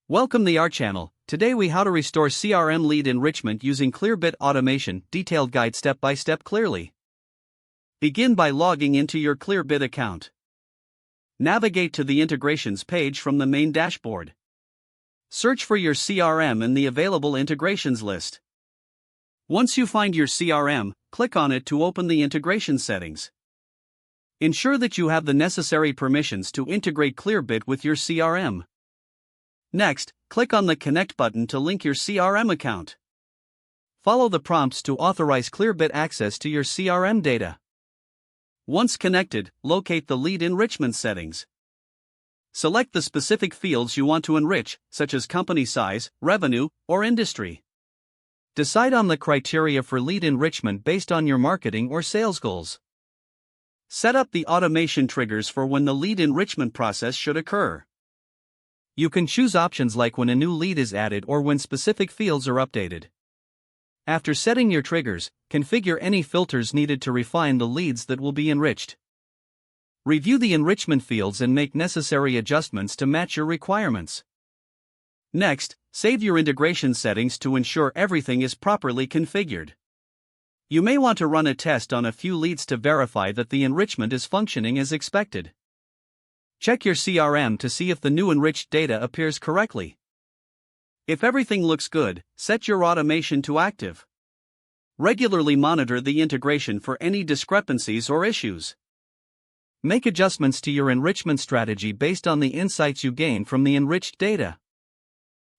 Welcome to our channel. Today we how to restore CRM lead enrichment using Clearbit automation, detailed guide step by step clearly. Begin by logging into your Clearbit account. Navigate to the integrations page from the main dashboard. Search for your CRM in the available integrations list. Once you find your CRM, click on it to open the integration settings. Ensure that you have the necessary permissions to integrate Clearbit with your CRM. Next, click on the Connect button to link your CRM account. Follow the prompts to authorize Clearbit access to your CRM data. Once connected, locate the lead enrichment settings. Select the specific fields you want to enrich, such as company size, revenue, or industry. Decide on the criteria for lead enrichment based on your marketing or sales goals. Set up the automation triggers for when the lead enrichment process should occur. You can choose options like when a new lead is added or when specific fields are updated. After setting your triggers, configure any filters needed to refine the leads that will be enriched. Review the enrichment fields and make necessary adjustments to match your requirements. Next, save your integration settings to ensure everything is properly configured. You may want to run a test on a few leads to verify that the enrichment is functioning as expected. Check your CRM to see if the new enriched data appears correctly. If everything looks good, set your automation to active. Regularly monitor the integration for any discrepancies or issues. Make adjustments to your enrichment strategy based on the insights you gain from the enriched data.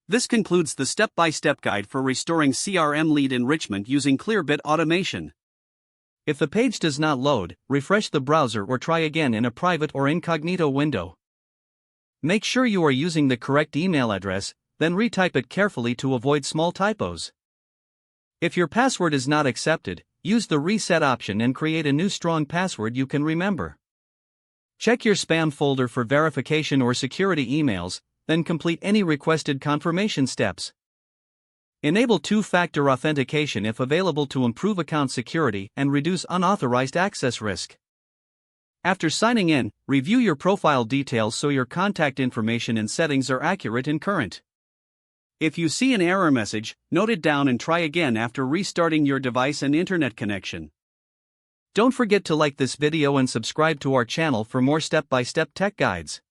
This concludes the step-by-step guide for restoring CRM lead enrichment using Clearbit automation. If the page does not load, refresh the browser or try again in a private or incognito window. Make sure you are using the correct email address, then retype it carefully to avoid small typos. If your password is not accepted, use the reset option and create a new strong password you can remember. Check your spam folder for verification or security emails, then complete any requested confirmation steps. Enable two-factor authentication if available to improve account security and reduce unauthorized access risk. After signing in, review your profile details so your contact information and settings are accurate and current. If you see an error message, note it down and try again after restarting your device and internet connection. Don't forget to like this video and subscribe to our channel for more step-by-step tech guides.